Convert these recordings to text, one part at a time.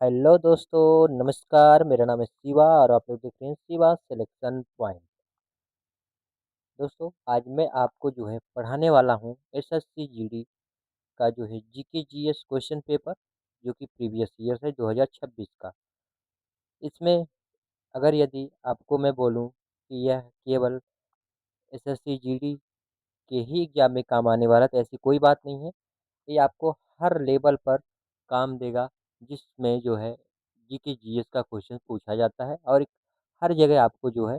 Hello दोस्तों, नमस्कार। मेरा नाम है शिवा और आप लोग देख रहे हैं शिवा सिलेक्शन पॉइंट। दोस्तों, आज मैं आपको जो है पढ़ाने वाला हूँ एसएससी जीडी का जो है जीके जीएस क्वेश्चन पेपर, जो कि प्रीवियस ईयर है 2026 का। इसमें अगर यदि आपको मैं बोलूँ कि यह केवल एसएससी जीडी के ही एग्जाम में काम आने वाला, तो ऐसी कोई बात नहीं है। ये आपको हर लेवल पर काम देगा, जिसमें जो है जीके जीएस का क्वेश्चन पूछा जाता है और हर जगह आपको जो है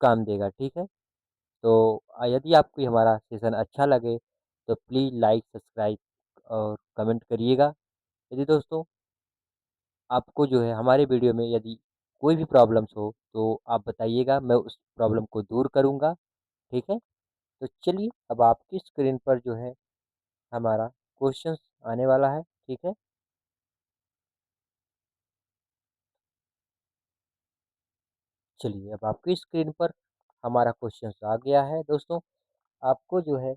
काम देगा। ठीक है। तो यदि आपको ये हमारा सेशन अच्छा लगे तो प्लीज़ लाइक, सब्सक्राइब और कमेंट करिएगा। यदि दोस्तों आपको जो है हमारे वीडियो में यदि कोई भी प्रॉब्लम्स हो तो आप बताइएगा, मैं उस प्रॉब्लम को दूर करूँगा। ठीक है। तो चलिए, अब आपकी स्क्रीन पर जो है हमारा क्वेश्चंस आने वाला है। ठीक है। चलिए, अब आपकी स्क्रीन पर हमारा क्वेश्चंस आ गया है। दोस्तों, आपको जो है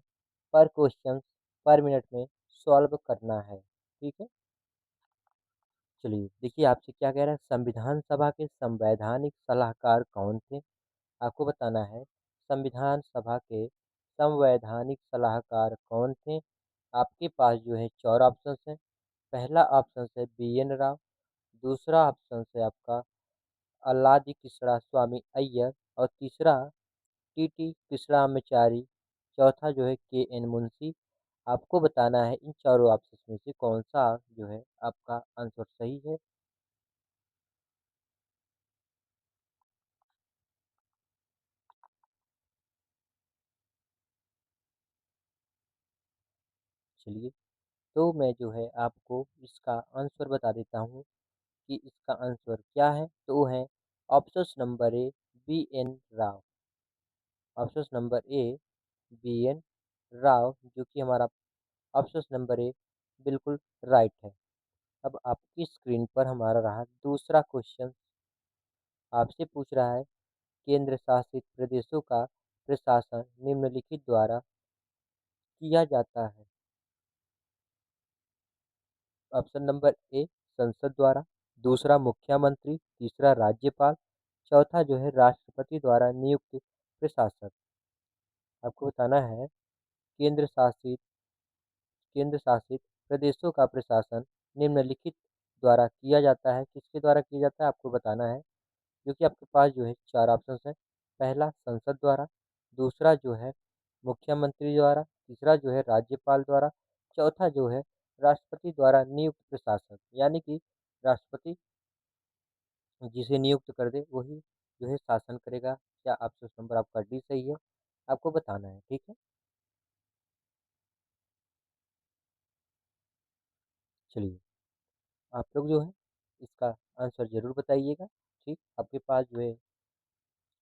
पर क्वेश्चन पर मिनट में सॉल्व करना है। ठीक है। चलिए, देखिए आपसे क्या कह रहा है। संविधान सभा के संवैधानिक सलाहकार कौन थे? आपको बताना है संविधान सभा के संवैधानिक सलाहकार कौन थे। आपके पास जो है चार ऑप्शन है। पहला ऑप्शन है बी एन राव। दूसरा ऑप्शन है आपका अल्लादी कृष्णा स्वामी अय्यर। और तीसरा टी टी कृष्णामाचारी। चौथा जो है के एन मुंशी। आपको बताना है इन चारों ऑप्शन में से कौन सा जो है आपका आंसर सही है। चलिए, तो मैं जो है आपको इसका आंसर बता देता हूँ कि इसका आंसर क्या है। तो वो है option number A, B N Rao. Option number A, B N Rao, जो कि हमारा ऑप्शन नंबर ए बिल्कुल राइट है। अब आपकी स्क्रीन पर हमारा रहा दूसरा क्वेश्चन। आपसे पूछ रहा है केंद्र शासित प्रदेशों का प्रशासन निम्नलिखित द्वारा किया जाता है। ऑप्शन नंबर ए संसद द्वारा। दूसरा मुख्यमंत्री। तीसरा राज्यपाल। चौथा जो है राष्ट्रपति द्वारा नियुक्त प्रशासक। आपको बताना है केंद्र शासित केंद्र शासित प्रदेशों का प्रशासन निम्नलिखित द्वारा किया जाता है। किसके द्वारा किया जाता है आपको बताना है। जो कि आपके पास जो है चार ऑप्शन है। पहला संसद द्वारा। दूसरा जो है मुख्यमंत्री द्वारा। तीसरा जो है राज्यपाल द्वारा। चौथा जो है राष्ट्रपति द्वारा नियुक्त प्रशासक, यानी कि राष्ट्रपति जिसे नियुक्त कर दे वही जो है शासन करेगा। क्या ऑप्शन नंबर आपका डी सही है? आपको बताना है। ठीक है। चलिए, आप लोग जो है इसका आंसर जरूर बताइएगा। ठीक, आपके पास जो है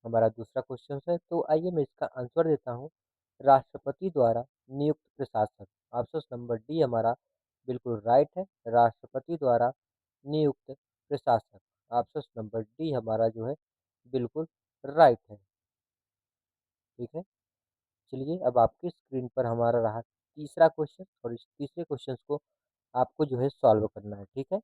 हमारा दूसरा क्वेश्चन है। तो आइए मैं इसका आंसर देता हूँ। राष्ट्रपति द्वारा नियुक्त प्रशासक, ऑप्शन नंबर डी हमारा बिल्कुल राइट है। राष्ट्रपति द्वारा नियुक्त प्रशासक, ऑप्शन नंबर डी हमारा जो है बिल्कुल राइट है। ठीक है। चलिए, अब आपकी स्क्रीन पर हमारा रहा तीसरा क्वेश्चन और इस तीसरे क्वेश्चन को आपको जो है सॉल्व करना है। ठीक है।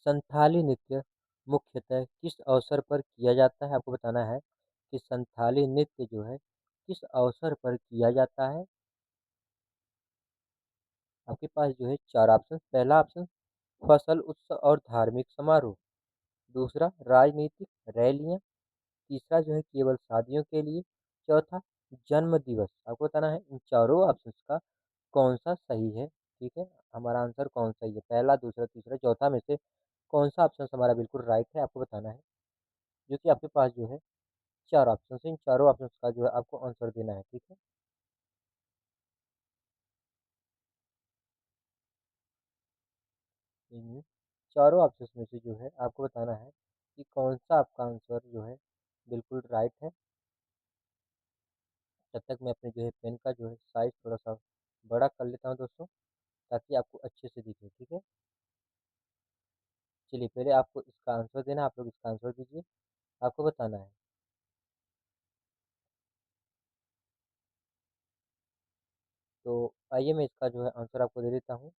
संथाली नृत्य मुख्यतः किस अवसर पर किया जाता है? आपको बताना है कि संथाली नृत्य जो है किस अवसर पर किया जाता है। आपके पास जो है चार ऑप्शन। पहला ऑप्शन फसल उत्सव और धार्मिक समारोह। दूसरा राजनीतिक रैलियां। तीसरा जो है केवल शादियों के लिए। चौथा जन्म दिवस। आपको बताना है इन चारों ऑप्शन का कौन सा सही है। ठीक है। हमारा आंसर कौन सही है, पहला, दूसरा, तीसरा, चौथा में से कौन सा ऑप्शन हमारा बिल्कुल राइट है, आपको बताना है। जो कि आपके पास जो है चार ऑप्शन है। इन चारों ऑप्शन का जो है आपको आंसर देना है। ठीक है। इन चारों ऑप्शन में से जो है आपको बताना है कि कौन सा आपका आंसर जो है बिल्कुल राइट है। तब तक मैं अपने जो है पेन का जो है साइज थोड़ा सा बड़ा कर लेता हूँ दोस्तों, ताकि आपको अच्छे से दिखे। ठीक है। चलिए, पहले आपको इसका आंसर देना है। आप लोग इसका आंसर दीजिए, आपको बताना है। तो आइए मैं इसका जो है आंसर आपको दे देता हूँ।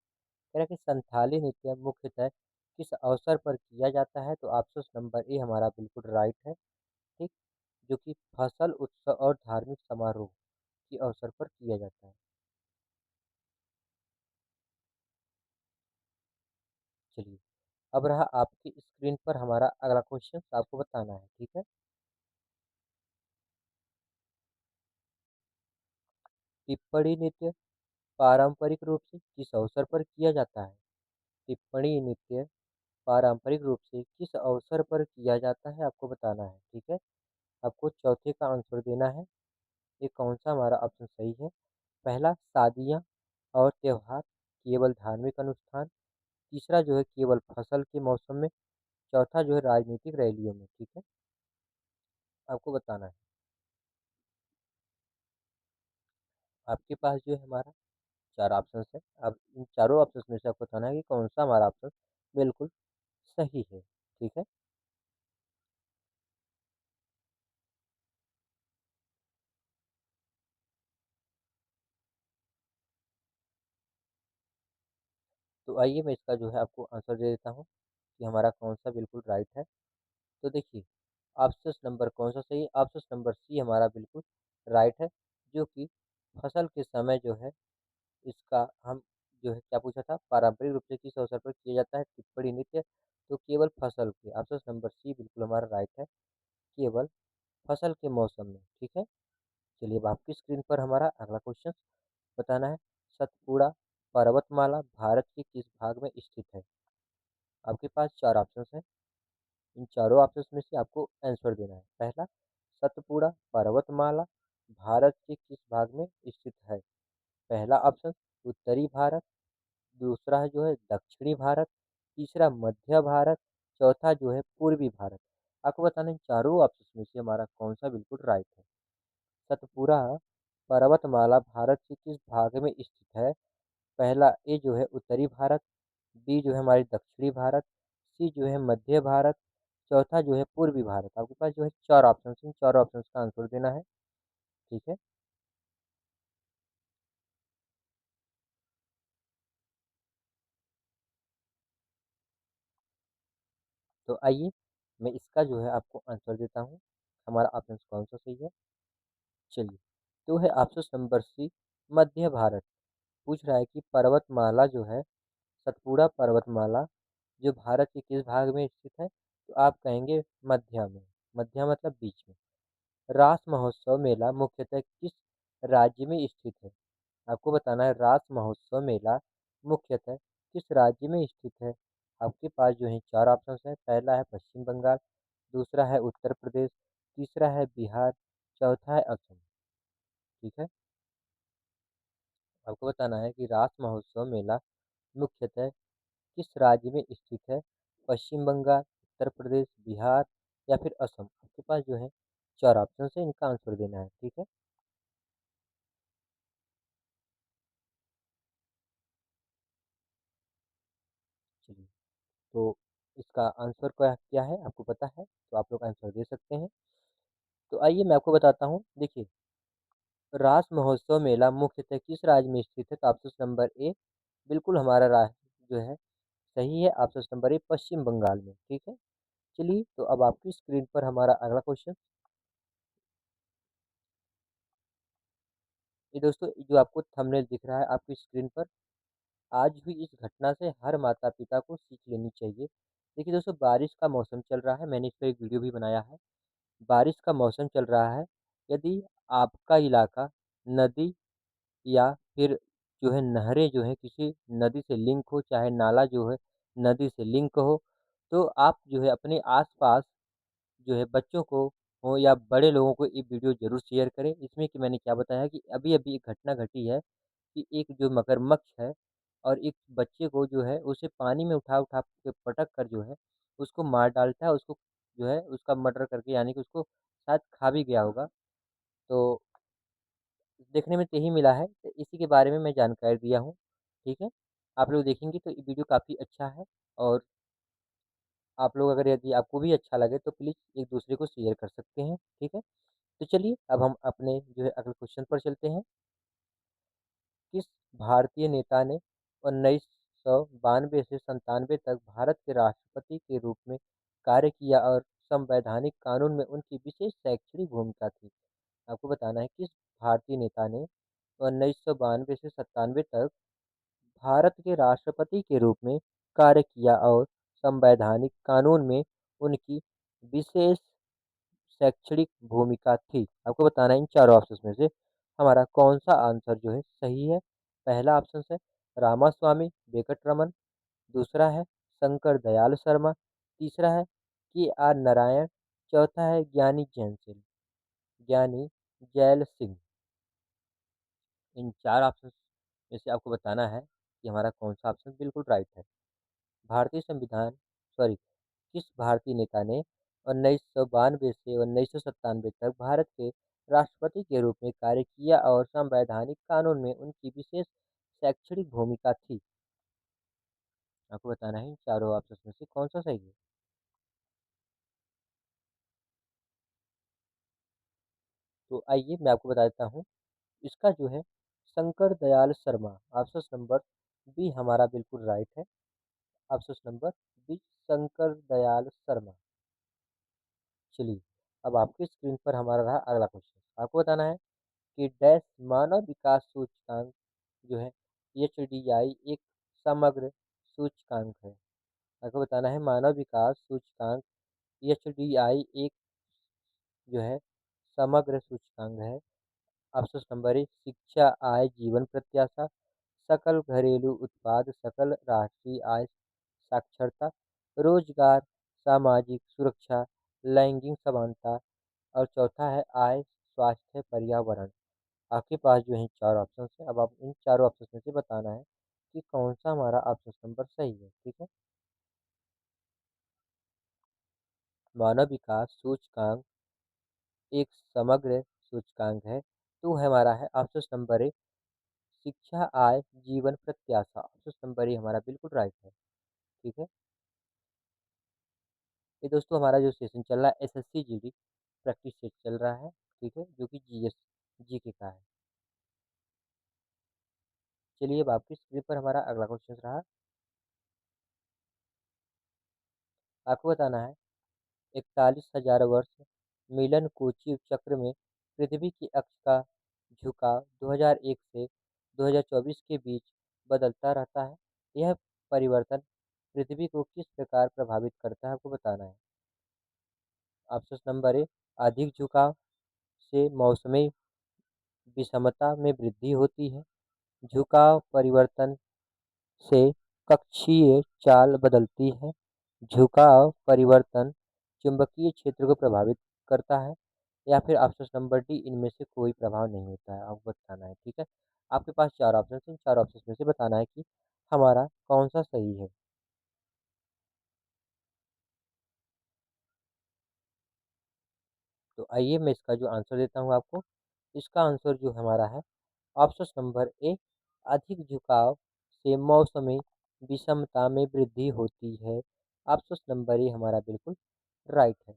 कह रहा है कि संथाली नृत्य मुख्यतः किस अवसर पर किया जाता है? तो ऑप्शन नंबर ए हमारा बिल्कुल राइट है, ठीक? जो कि फसल उत्सव और धार्मिक समारोह के अवसर पर किया जाता है। चलिए, अब रहा आपकी स्क्रीन पर हमारा अगला क्वेश्चन, आपको बताना है, ठीक है? टिप्पणी नृत्य पारंपरिक रूप से किस अवसर पर किया जाता है? टिप्पणी नृत्य पारंपरिक रूप से किस अवसर पर किया जाता है, आपको बताना है, ठीक है? आपको चौथे का आंसर देना है। ये कौन-सा हमारा ऑप्शन सही है? पहला शादियाँ और त्योहार, केवल धार्मिक अनुष्ठान, तीसरा जो है केवल फसल के मौसम में, चौथा जो है राजनीतिक रैलियों में, ठीक है? आपको बताना है। आपके पास जो है हमारा 4 ऑप्शंस है। अब इन चारों ऑप्शंस में से आपको बताना है कि कौन-सा हमारा ऑप्शन बिल्कुल सही है, ठीक है? तो आइए मैं इसका जो है आपको आंसर दे देता हूँ कि हमारा कौन-सा बिल्कुल राइट है। तो देखिए, ऑप्शन नंबर कौन-सा सही है? ऑप्शन नंबर सी हमारा बिल्कुल राइट है, जो कि फसल के समय जो है इसका हम जो है क्या पूछा था? पारंपरिक रूप से किस अवसर पर किया जाता है टिप्पणी नृत्य? तो केवल फसल के। ऑप्शन नंबर सी बिल्कुल हमारा राइट है, केवल फसल के मौसम में, ठीक है? चलिए अब आपकी स्क्रीन पर हमारा अगला क्वेश्चन बताना है, सतपुड़ा पर्वतमाला भारत के किस भाग में स्थित है? आपके पास 4 ऑप्शंस हैं। इन चारों ऑप्शंस में से आपको आंसर देना है। पहला, सतपुड़ा पर्वतमाला भारत के किस भाग में स्थित है? पहला ऑप्शन उत्तरी भारत, दूसरा है जो है दक्षिणी भारत, तीसरा मध्य भारत, चौथा जो है पूर्वी भारत। आपको बताना है इन चारों ऑप्शंस में से हमारा कौन-सा बिल्कुल राइट है। सतपुड़ा पर्वतमाला भारत के किस भाग में स्थित है? पहला ए जो है उत्तरी भारत, बी जो है हमारी दक्षिणी भारत, सी जो है मध्य भारत, चौथा जो है पूर्वी भारत। आपके पास जो है 4 ऑप्शंस हैं, इन चारों ऑप्शंस का आंसर देना है, ठीक है? तो आइए, मैं इसका जो है आपको आंसर देता हूँ, हमारा ऑप्शन कौन-सा सही है? चलिए, तो है ऑप्शन नंबर सी मध्य भारत। पूछ रहा है कि पर्वतमाला जो है, सतपुड़ा पर्वतमाला जो भारत के किस भाग में स्थित है? तो आप कहेंगे मध्य में, मध्य मतलब बीच में। रास महोत्सव मेला मुख्यतः किस राज्य में स्थित है? आपको बताना है रास महोत्सव मेला मुख्यतः किस राज्य में स्थित है? आपके पास जो है 4 ऑप्शंस हैं। पहला है पश्चिम बंगाल, दूसरा है उत्तर प्रदेश, तीसरा है बिहार, चौथा है असम, ठीक है? आपको बताना है कि रास महोत्सव मेला मुख्यतः किस राज्य में स्थित है? पश्चिम बंगाल, उत्तर प्रदेश, बिहार या फिर असम? आपके पास जो है 4 ऑप्शंस हैं, इनका आंसर देना है, ठीक है? चलिए, तो इसका आंसर क्या क्या है आपको पता है? तो आप लोग आंसर दे सकते हैं। तो आइए मैं आपको बताता हूँ। देखिए, रास महोत्सव मेला मुख्यतः किस राज्य में स्थित है? तो ऑप्शन नंबर ए बिल्कुल हमारा जो है सही है, ऑप्शन नंबर ए पश्चिम बंगाल में, ठीक है? चलिए, तो अब आपकी स्क्रीन पर हमारा अगला क्वेश्चन, ये दोस्तों जो आपको थंबनेल दिख रहा है आपकी स्क्रीन पर, आज हुई इस घटना से हर माता-पिता को सीख लेनी चाहिए। देखिए दोस्तों, बारिश का मौसम चल रहा है, मैंने इस पे एक वीडियो भी बनाया है। बारिश का मौसम चल रहा है, यदि आपका इलाका नदी या फिर जो है नहरें जो है किसी नदी से लिंक हो, चाहे नाला जो है नदी से लिंक हो, तो आप जो है अपने आस-पास जो है बच्चों को हो या बड़े लोगों को ये वीडियो ज़रूर शेयर करें। इसमें कि मैंने क्या बताया कि अभी-अभी एक घटना घटी है कि एक जो मगरमच्छ है और एक बच्चे को जो है उसे पानी में उठा-उठा के पटक कर जो है उसको मार डालता है, उसको जो है उसका मर्डर करके, यानी कि उसको शायद खा भी गया होगा। तो देखने में तो यही मिला है, तो इसी के बारे में मैं जानकारी दिया हूँ, ठीक है? आप लोग देखेंगे तो ये वीडियो काफ़ी अच्छा है और आप लोग अगर यदि आपको भी अच्छा लगे तो प्लीज़ एक दूसरे को शेयर कर सकते हैं, ठीक है? तो चलिए अब हम अपने जो है अगले क्वेश्चन पर चलते हैं। किस भारतीय नेता ने 19 1992 से 97 तक भारत के राष्ट्रपति के रूप में कार्य किया और संवैधानिक कानून में उनकी विशेष शैक्षणिक भूमिका थी। आपको बताना है किस भारतीय नेता ने 1992 से 97 तक भारत के राष्ट्रपति के रूप में कार्य किया और संवैधानिक कानून में उनकी विशेष शैक्षणिक भूमिका थी। आपको बताना है इन चारों ऑप्शन में से हमारा कौन सा आंसर जो है सही है। पहला ऑप्शन है रामास्वामी वेंकटरमन, दूसरा है शंकर दयाल शर्मा, तीसरा है के आर नारायण, चौथा है ज्ञानी जैन सिंह, ज्ञानी जैल सिंह। इन चार ऑप्शन में से आपको बताना है कि हमारा कौन सा ऑप्शन बिल्कुल राइट है। भारतीय संविधान सॉरी किस भारतीय नेता ने 1992 से 1997 तक भारत के राष्ट्रपति के रूप में कार्य किया और संवैधानिक कानून में उनकी विशेष शैक्षणिक भूमिका थी। आपको बताना है इन चारों ऑप्शन में से कौन सा सही है। तो आइए मैं आपको बता देता हूँ, इसका जो है Shankar Dayal Sharma, option number B हमारा बिल्कुल राइट है। Option number B Shankar Dayal Sharma. चलिए, अब आपकी स्क्रीन पर हमारा रहा अगला क्वेश्चन। आपको बताना है कि डैश मानव विकास सूचकांक जो है एचडीआई एक समग्र सूचकांक है। आपको बताना है मानव विकास सूचकांक एचडीआई एक जो है समग्र सूचकांक है। ऑप्शन नंबर ए शिक्षा, आय, जीवन प्रत्याशा, सकल घरेलू उत्पाद, सकल राष्ट्रीय आय, साक्षरता, रोजगार, सामाजिक सुरक्षा, लैंगिक समानता और चौथा है आय, स्वास्थ्य, पर्यावरण। आपके पास जो है चार ऑप्शन है। अब आप इन चारों ऑप्शन में से बताना है कि कौन सा हमारा ऑप्शन नंबर सही है। ठीक है, मानव विकास सूचकांक एक समग्र सूचकांक है, तो हमारा है ऑप्शन नंबर ए शिक्षा, आय, जीवन प्रत्याशा। ऑप्शन नंबर ए हमारा बिल्कुल राइट है। ठीक है, ये दोस्तों हमारा जो सेशन चल रहा है एसएससी जीडी प्रैक्टिस सेट चल रहा है। ठीक है, जो कि जीएस जीके का है। चलिए, अब आपकी स्क्रीन पर हमारा अगला क्वेश्चन रहा। आपको बताना है 41,000 वर्ष मिलन कोची चक्र में पृथ्वी की अक्ष का झुकाव 2001 से 2024 के बीच बदलता रहता है। यह परिवर्तन पृथ्वी को किस प्रकार प्रभावित करता है, आपको बताना है। ऑप्शन नंबर ए अधिक झुकाव से मौसमी विषमता में वृद्धि होती है। झुकाव परिवर्तन से कक्षीय चाल बदलती है। झुकाव परिवर्तन चुंबकीय क्षेत्र को प्रभावित करता है। या फिर ऑप्शन नंबर डी इनमें से कोई प्रभाव नहीं होता है, आपको बताना है। ठीक है, आपके पास चार ऑप्शन है, इन चार ऑप्शन में से बताना है कि हमारा कौन सा सही है। तो आइए मैं इसका जो आंसर देता हूँ आपको। इसका आंसर जो हमारा है ऑप्शन नंबर ए अधिक झुकाव से मौसमी विषमता में वृद्धि होती है। ऑप्शन नंबर ए हमारा बिल्कुल राइट है।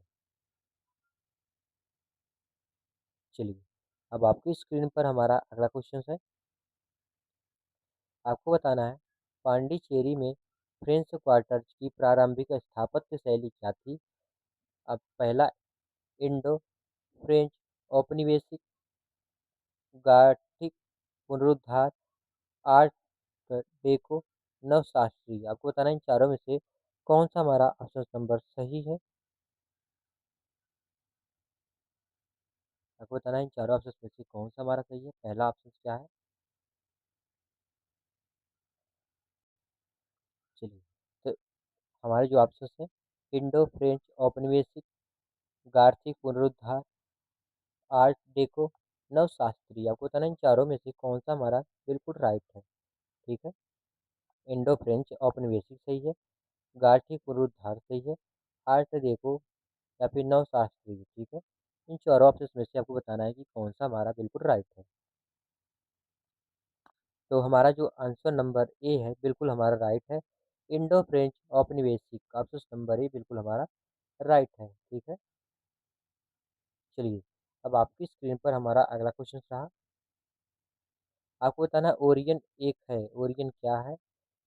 चलिए, अब आपकी स्क्रीन पर हमारा अगला क्वेश्चन है। आपको बताना है पांडिचेरी में फ्रेंच क्वार्टर्स की प्रारंभिक स्थापत्य शैली क्या थी। अब पहला इंडो फ्रेंच औपनिवेशिक, गॉथिक, पुनरुद्धार, आर्ट डेको, नवशास्त्रीय। आपको बताना है इन चारों में से कौन सा हमारा ऑप्शन नंबर सही है। आपको बताना है इन चारों ऑप्शन में से कौन सा हमारा सही है। पहला ऑप्शन क्या है। चलिए, तो हमारे जो ऑप्शन है इंडो फ्रेंच औपनिवेशिक, गार्थिक पुनरुद्धार, आर्ट डेको, नवशास्त्रीय। आपको बताना है इन चारों में से कौन सा हमारा बिल्कुल राइट है। ठीक है, इंडो फ्रेंच औपनिवेशिक सही है, गार्थिक पुनरुद्धार सही है, आर्ट डेको या फिर नवशास्त्रीय। ठीक है, इन चारों ऑप्शन में से आपको बताना है कि कौन सा हमारा बिल्कुल राइट है। तो हमारा जो आंसर नंबर ए है बिल्कुल हमारा राइट है। इंडो फ्रेंच औपनिवेशिक ऑप्शन नंबर ए बिल्कुल हमारा राइट है। ठीक है, चलिए, अब आपकी स्क्रीन पर हमारा अगला क्वेश्चन रहा। आपको बताना है ओरियन एक है, ओरियन क्या है।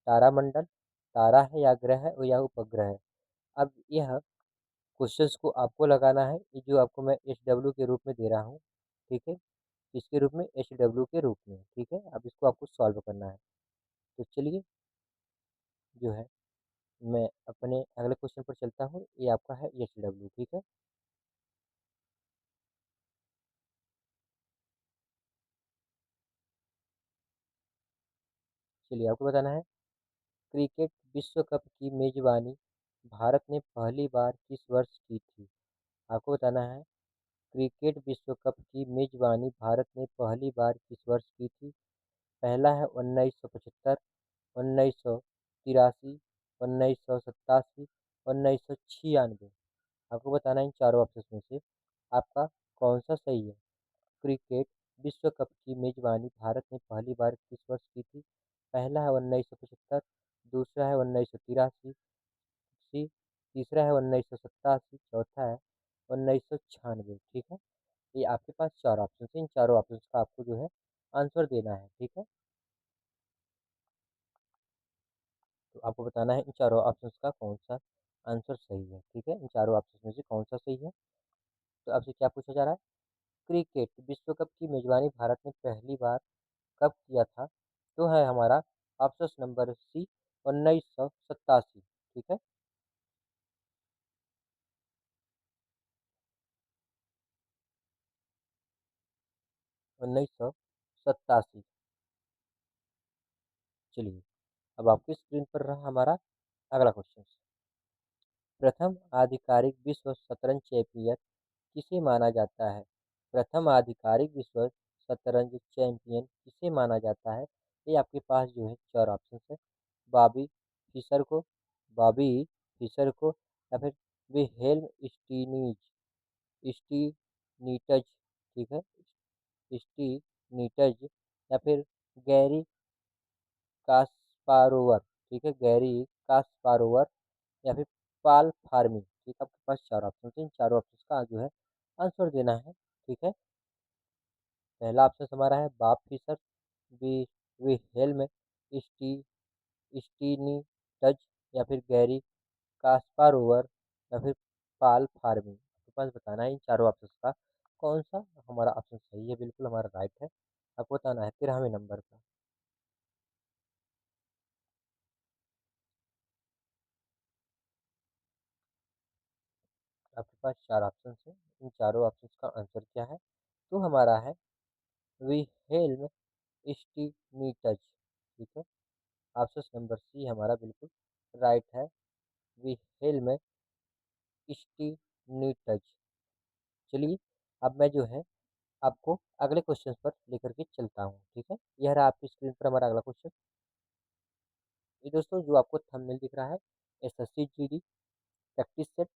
तारामंडल, तारा है या ग्रह है और या उपग्रह है। अब यह क्वेश्चंस को आपको लगाना है, ये जो आपको मैं एच के रूप में दे रहा हूँ, ठीक है? किसके रूप में? एच के रूप में, ठीक है? अब इसको आपको सॉल्व करना है। तो चलिए जो है मैं अपने अगले क्वेश्चन पर चलता हूँ, ये आपका है एच ठीक है? चलिए आपको बताना है, क्रिकेट विश्व कप की मेजबानी भारत ने पहली बार किस वर्ष की थी? आपको बताना है, क्रिकेट विश्व कप की मेजबानी भारत ने पहली बार किस वर्ष की थी? पहला है 1975, 1983, 1987, 1996। आपको बताना है इन चारों ऑप्शन में से आपका कौन सा सही है। क्रिकेट विश्व कप की मेजबानी भारत ने पहली बार किस वर्ष की थी? पहला है 1975, दूसरा है 1983, तीसरा है 1987, चौथा है 1996। ठीक है? ये आपके पास चार ऑप्शन है, इन चारों ऑप्शन का आपको जो है आंसर देना है। ठीक है? तो आपको बताना है इन चारों ऑप्शंस का कौन सा आंसर सही है। ठीक है? इन चारों ऑप्शंस में से कौन सा सही है। तो आपसे क्या पूछा जा रहा है? क्रिकेट विश्व कप की मेजबानी भारत ने पहली बार कब किया था? तो है हमारा ऑप्शन नंबर सी, 1987। ठीक है? 1987। चलिए अब आपकी स्क्रीन पर रहा हमारा अगला क्वेश्चन। प्रथम आधिकारिक विश्व शतरंज चैंपियन किसे माना जाता है? प्रथम आधिकारिक विश्व शतरंज चैंपियन किसे माना जाता है? ये आपके पास जो है चार ऑप्शन है। बॉबी फिशर को, बॉबी फिशर को, या फिर विहेल्म स्टीनीटज, ठीक है? स्टीनीटज, या फिर गैरी कास्पारोवर, ठीक है? गैरी कास्पारोवर, या फिर पाल फार्मिंग। ठीक है? आपके पास चार ऑप्शन है, इन चारों ऑप्शन का जो है आंसर देना है। ठीक है? पहला ऑप्शन हमारा है बॉब फिशर, वी विहेल्म स्टी स्टीनीटज, या फिर गैरी कास्पारोवर, या फिर पाल फार्मिंग। आपके पास बताना है इन चारों ऑप्शन का कौन सा हमारा ऑप्शन सही है, बिल्कुल हमारा राइट है। आपको बताना है 13वें नंबर का। आपके पास चार ऑप्शन है, इन चारों ऑप्शन का आंसर क्या है? तो हमारा है विहेल्म स्टीनीटज। ठीक है? ऑप्शन नंबर सी हमारा बिल्कुल राइट है, विहेल्म स्टीनीटज। चलिए अब मैं जो है आपको अगले क्वेश्चन पर लेकर के चलता हूँ। ठीक है? यह रहा आपकी स्क्रीन पर हमारा अगला क्वेश्चन। ये दोस्तों जो आपको थंबनेल दिख रहा है, SSC GD practice set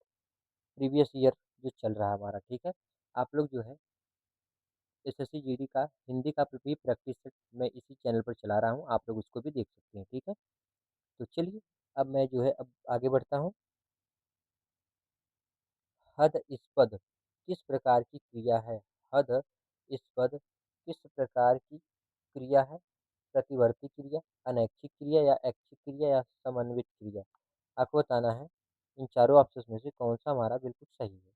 previous year जो चल रहा है हमारा। ठीक है? आप लोग जो है एसएससी जीडी का हिंदी का भी प्रैक्टिस सेट मैं इसी चैनल पर चला रहा हूँ, आप लोग उसको भी देख सकते हैं। ठीक है? तो चलिए अब मैं जो है अब आगे बढ़ता हूँ। हद स्पद किस प्रकार की क्रिया है? हद स्पद किस प्रकार की क्रिया है? प्रतिवर्ती क्रिया, अनैच्छिक क्रिया, या ऐच्छिक क्रिया, या समन्वित क्रिया। आपको बताना है इन चारों ऑप्शन में से कौन सा हमारा बिल्कुल सही है।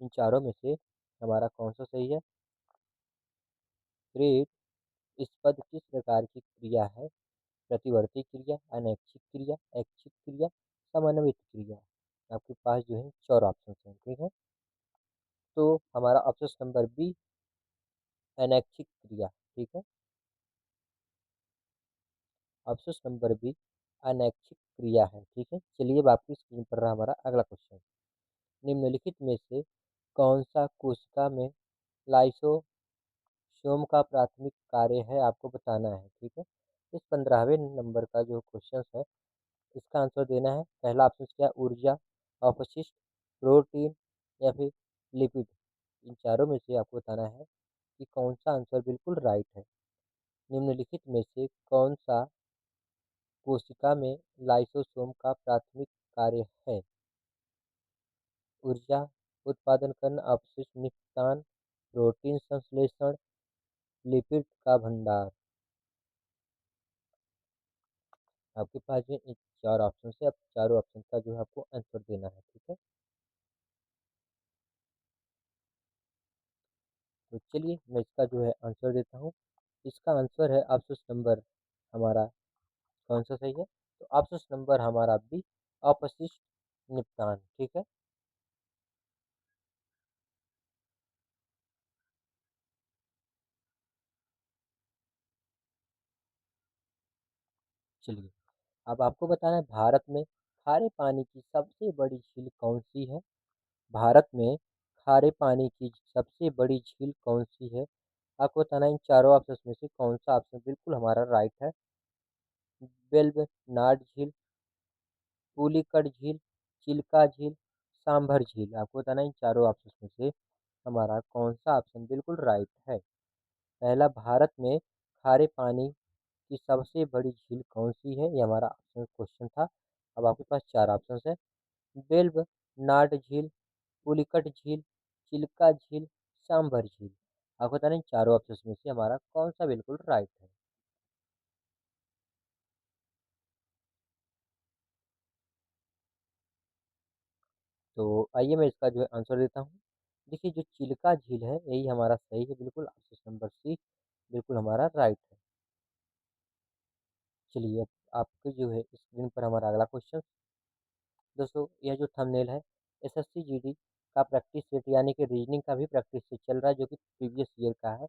इन चारों में से हमारा कौन सा सही है? ग्रेट स्पद किस प्रकार की क्रिया है? प्रतिवर्ती क्रिया, अनैच्छिक क्रिया, ऐच्छिक क्रिया, समन्वित क्रिया। आपके पास जो है चार ऑप्शन हैं। ठीक है? तो हमारा ऑप्शन नंबर बी, अनैच्छिक क्रिया। ठीक है? ऑप्शन नंबर बी अनैच्छिक क्रिया है। ठीक है? चलिए अब आपकी स्क्रीन पर रहा हमारा अगला क्वेश्चन। निम्नलिखित में से कौन सा कोशिका में लाइसोसोम का प्राथमिक कार्य है? आपको बताना है। ठीक है? इस 15वें नंबर का जो क्वेश्चन है, इसका आंसर देना है। पहला ऑप्शन क्या? ऊर्जा, अपशिष्ट, प्रोटीन, या फिर लिपिड। इन चारों में से आपको बताना है कि कौन सा आंसर बिल्कुल राइट है। निम्नलिखित में से कौन सा कोशिका में लाइसोसोम का प्राथमिक कार्य है? ऊर्जा उत्पादन करना, अपशिष्ट निपटान, प्रोटीन संश्लेषण, लिपिड का भंडार। आपके पास में 4 ऑप्शन है, आप चारों ऑप्शन का जो है आपको आंसर देना है, ठीक है? तो चलिए मैं इसका जो है आंसर देता हूँ। इसका आंसर है ऑप्शन नंबर हमारा कौन सा सही है? तो ऑप्शन नंबर हमारा बी, अपशिष्ट निपटान, ठीक है? चलिए, अब आपको बताना है भारत में खारे पानी की सबसे बड़ी झील कौन-सी है? भारत में खारे पानी की सबसे बड़ी झील कौन-सी है? आपको बताना है इन चारों ऑप्शंस में से कौन-सा ऑप्शन बिल्कुल हमारा राइट है। वेम्बनाड झील, पुलिकट झील, चिल्का झील, सांभर झील। आपको बताना है इन चारों ऑप्शंस में से हमारा कौन-सा ऑप्शन बिल्कुल राइट है। पहला, भारत में खारे पानी की सबसे बड़ी झील कौन-सी है? ये हमारा ऑप्शन क्वेश्चन था। अब आपके पास 4 ऑप्शंस हैं। बेल्व नाड झील, पुलिकट झील, चिल्का झील, सांभर झील। आपको बताना है इन चारों ऑप्शंस में से हमारा कौन-सा बिल्कुल राइट है। तो आइए मैं इसका जो है आंसर देता हूँ। देखिए जो चिल्का झील है यही हमारा सही है, बिल्कुल ऑप्शन नंबर सी बिल्कुल हमारा राइट है। चलिए अब आपके जो है स्क्रीन पर हमारा अगला क्वेश्चन। दोस्तों यह जो थंबनेल है एसएससी जीडी का प्रैक्टिस सेट यानी कि रीजनिंग का भी प्रैक्टिस सेट चल रहा है जो कि प्रीवियस ईयर का है,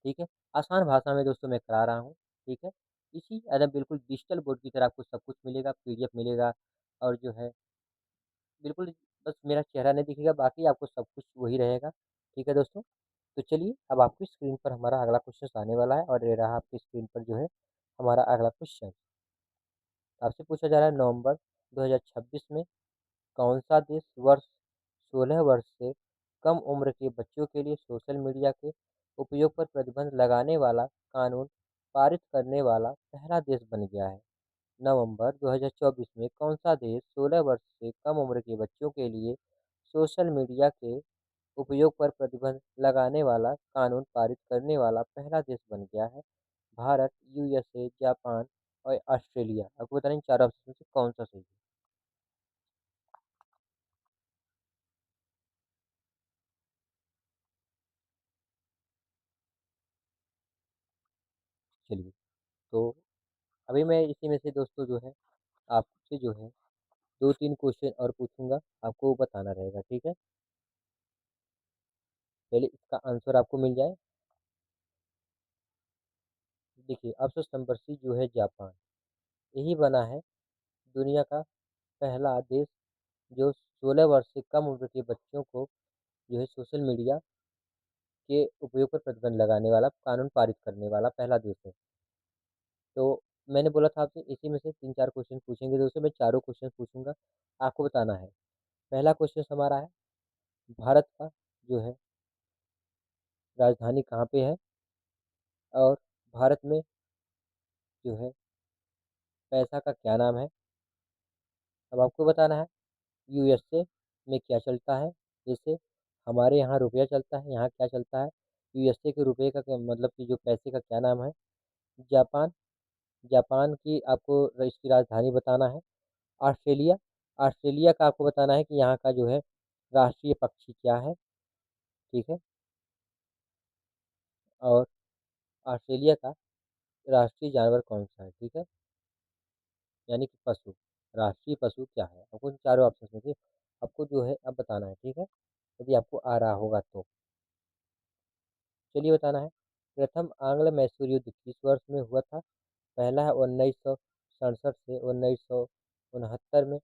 ठीक है? आसान भाषा में दोस्तों मैं करा रहा हूँ, ठीक है? इसी एकदम बिल्कुल डिजिटल बोर्ड की तरह आपको सब कुछ मिलेगा, पीडीएफ मिलेगा और जो है बिल्कुल बस मेरा चेहरा नहीं दिखेगा, बाकी आपको सब कुछ वही रहेगा, ठीक है दोस्तों? तो चलिए अब आपकी स्क्रीन पर हमारा अगला क्वेश्चन आने वाला है और ये रहा आपकी स्क्रीन पर जो है हमारा अगला क्वेश्चन। आपसे पूछा जा रहा है नवंबर 2026 में कौन सा देश वर्ष 16 वर्ष से कम उम्र के बच्चों के लिए सोशल मीडिया के उपयोग पर प्रतिबंध लगाने वाला कानून पारित करने वाला पहला देश बन गया है? नवंबर 2024 में कौन सा देश 16 वर्ष से कम उम्र के बच्चों के लिए सोशल मीडिया के उपयोग पर प्रतिबंध लगाने वाला कानून पारित करने वाला पहला देश बन गया है? भारत, यूएसए, जापान और ऑस्ट्रेलिया। आपको बताना इन चार ऑप्शन में से कौन सा सही है? चलिए, तो अभी मैं इसी में से दोस्तों जो है आपसे जो है 2-3 क्वेश्चन और पूछूंगा, आपको बताना रहेगा, ठीक है? पहले इसका आंसर आपको मिल जाए। देखिए ऑप्शन नंबर सी जो है जापान, यही बना है दुनिया का पहला देश जो 16 वर्ष से कम उम्र के बच्चों को जो है सोशल मीडिया के उपयोग पर प्रतिबंध लगाने वाला कानून पारित करने वाला पहला देश है। तो मैंने बोला था आपसे इसी में से 3-4 क्वेश्चन पूछेंगे दोस्तों, मैं चारों क्वेश्चन पूछूंगा, आपको बताना है। पहला क्वेश्चन हमारा है भारत का जो है राजधानी कहाँ पे है और भारत में जो है पैसा का क्या नाम है? अब आपको बताना है यूएसए में क्या चलता है? जैसे हमारे यहाँ रुपया चलता है, यहाँ क्या चलता है? यूएसए के रुपये का क्या मतलब कि जो पैसे का क्या नाम है? जापान, जापान की आपको इसकी राजधानी बताना है। ऑस्ट्रेलिया, ऑस्ट्रेलिया का आपको बताना है कि यहाँ का जो है राष्ट्रीय पक्षी क्या है, ठीक है? और ऑस्ट्रेलिया का राष्ट्रीय जानवर कौन-सा है, ठीक है? यानी कि पशु, राष्ट्रीय पशु क्या है? आपको इन चारों ऑप्शन में से आपको जो है अब बताना है, ठीक है? यदि आपको आ रहा होगा तो। चलिए बताना है। प्रथम आंग्ल मैसूर युद्ध किस वर्ष में हुआ था? पहला है 1967 से 1969 में,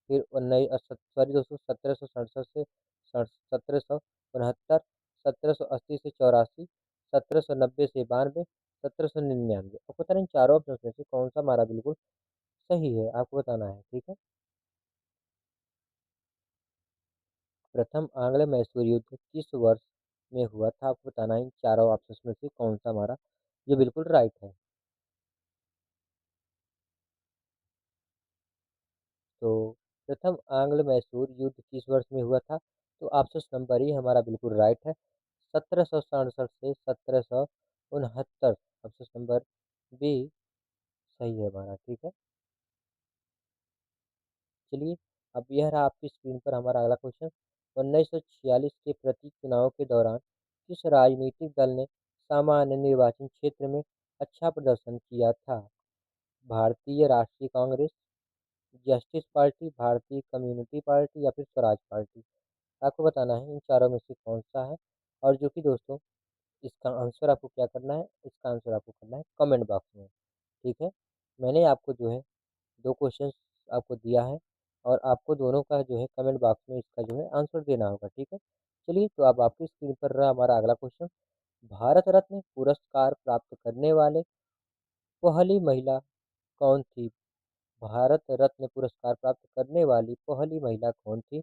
फिर सॉरी दोस्तों 1767 से 1769, 1780 से 84, 1790 से 92, 1799। आपको बताना है इन चारों ऑप्शन में से कौन सा हमारा बिल्कुल सही है, आपको बताना है, ठीक है? प्रथम आंग्ल मैसूर युद्ध किस वर्ष में हुआ था? आपको बताना है इन चारों ऑप्शन में से कौन सा हमारा जो बिल्कुल राइट है। तो प्रथम आंग्ल मैसूर युद्ध किस वर्ष में हुआ था? तो ऑप्शन नंबर ही हमारा बिल्कुल राइट है। 1767 से 1790 69 ऑप्शन नंबर बी सही है हमारा, ठीक है। चलिए, अब यह रहा आपकी स्क्रीन पर हमारा अगला क्वेश्चन। 1946 के प्रति चुनाव के दौरान किस राजनीतिक दल ने सामान्य निर्वाचन क्षेत्र में अच्छा प्रदर्शन किया था? भारतीय राष्ट्रीय कांग्रेस, जस्टिस पार्टी, भारतीय कम्युनिस्ट पार्टी या फिर स्वराज पार्टी। आपको बताना है इन चारों में से कौन-सा है और जो कि दोस्तों इसका आंसर आपको क्या करना है, इसका आंसर आपको करना है कमेंट बॉक्स में, ठीक है। मैंने आपको जो है 2 क्वेश्चंस आपको दिया है और आपको दोनों का जो है कमेंट बॉक्स में इसका जो है आंसर देना होगा, ठीक है। चलिए, तो अब आपकी स्क्रीन पर रहा हमारा अगला क्वेश्चन। भारत रत्न पुरस्कार प्राप्त करने वाले पहली महिला कौन थी? भारत रत्न पुरस्कार प्राप्त करने वाली पहली महिला कौन थी?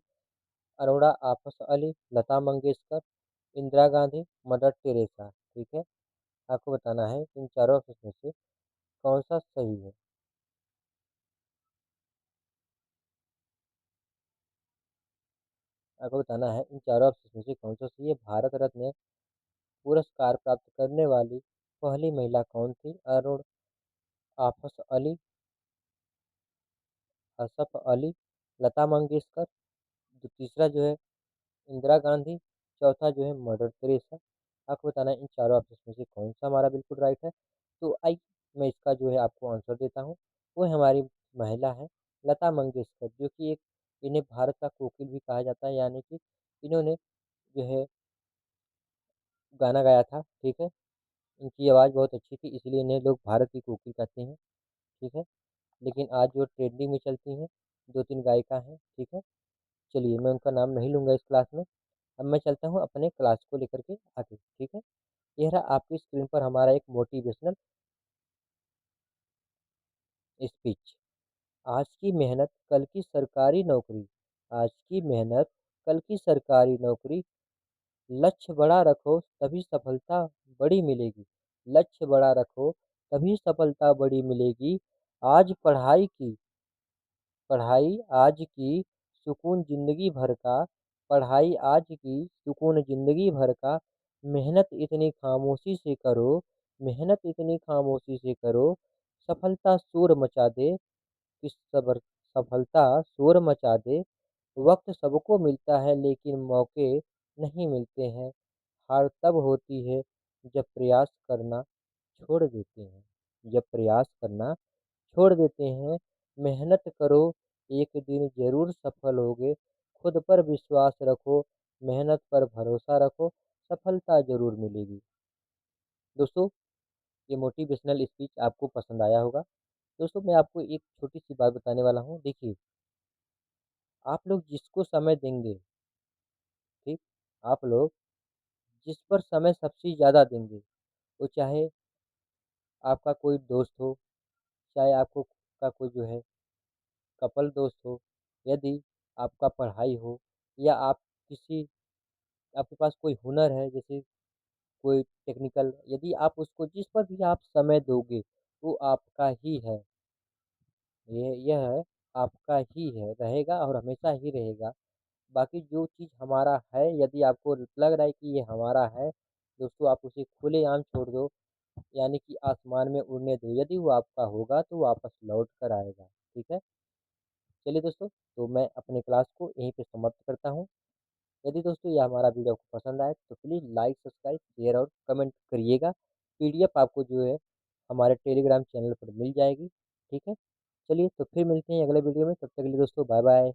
अरोड़ा आफस अली, लता मंगेशकर, इंदिरा गांधी, मदर टेरेसा, ठीक है। आपको बताना है इन चारों ऑप्शन में से कौन-सा सही है। आपको बताना है इन चारों ऑप्शन में से कौन-सा सही है। भारत रत्न पुरस्कार प्राप्त करने वाली पहली महिला कौन थी? अरुण आफस अली, असफ अली, लता मंगेशकर, जो तीसरा जो है इंदिरा गांधी, चौथा जो है मदर टेरेसा। आपको बताना है इन चारों ऑप्शन में से कौन-सा हमारा बिल्कुल राइट है। तो आइए मैं इसका जो है आपको आंसर देता हूँ। वो हमारी महिला है लता मंगेशकर, जो कि एक इन्हें भारत का कोकिल भी कहा जाता है, यानी कि इन्होंने जो है गाना गाया था, ठीक है। इनकी आवाज़ बहुत अच्छी थी, इसलिए इन्हें लोग भारत की कोकिल कहते हैं, ठीक है। लेकिन आज जो ट्रेंडिंग में चलती हैं, 2-3 गायिका हैं, ठीक है। चलिए, मैं उनका नाम नहीं लूँगा इस क्लास में। अब मैं चलता हूँ अपने क्लास को लेकर के आगे, ठीक है। यह रहा आपकी स्क्रीन पर हमारा एक मोटिवेशनल स्पीच। आज की मेहनत कल की सरकारी नौकरी, आज की मेहनत कल की सरकारी नौकरी, लक्ष्य बड़ा रखो तभी सफलता बड़ी मिलेगी, लक्ष्य बड़ा रखो तभी सफलता बड़ी मिलेगी। आज पढ़ाई आज की सुकून ज़िंदगी भर का, पढ़ाई आज की सुकून ज़िंदगी भर का, मेहनत इतनी खामोशी से करो, मेहनत इतनी खामोशी से करो, सफलता शोर मचा दे, कि सफलता शोर मचा दे। वक्त सबको मिलता है लेकिन मौके नहीं मिलते हैं। हार तब होती है जब प्रयास करना छोड़ देते हैं, जब प्रयास करना छोड़ देते हैं। मेहनत करो, एक दिन ज़रूर सफल होगे। खुद पर विश्वास रखो, मेहनत पर भरोसा रखो, सफलता ज़रूर मिलेगी। दोस्तों, ये मोटिवेशनल स्पीच आपको पसंद आया होगा। दोस्तों, मैं आपको एक छोटी-सी बात बताने वाला हूँ। देखिए, आप लोग जिसको समय देंगे, ठीक? आप लोग जिस पर समय सबसे ज़्यादा देंगे, वो चाहे आपका कोई दोस्त हो, चाहे आपको का कोई जो है कपल दोस्त हो, यदि आपका पढ़ाई हो या आप किसी आपके पास कोई हुनर है, जैसे कोई टेक्निकल, यदि आप उसको जिस पर भी आप समय दोगे, वो आपका ही है। यह आपका ही है, रहेगा और हमेशा ही रहेगा। बाकी जो चीज़ हमारा है, यदि आपको लग रहा है कि ये हमारा है, दोस्तों आप उसे खुलेआम छोड़ दो, यानी कि आसमान में उड़ने दो। यदि वो आपका होगा तो वापस लौट कर आएगा, ठीक है? चलिए दोस्तों, तो मैं अपने क्लास को यहीं पे समाप्त करता हूँ। यदि दोस्तों ये हमारा वीडियो आपको पसंद आए तो प्लीज़ लाइक, सब्सक्राइब, शेयर और कमेंट करिएगा। पीडीएफ आपको जो है हमारे टेलीग्राम चैनल पर मिल जाएगी, ठीक है? चलिए, तो फिर मिलते हैं अगले वीडियो में, तब तक के लिए दोस्तों बाय बाय।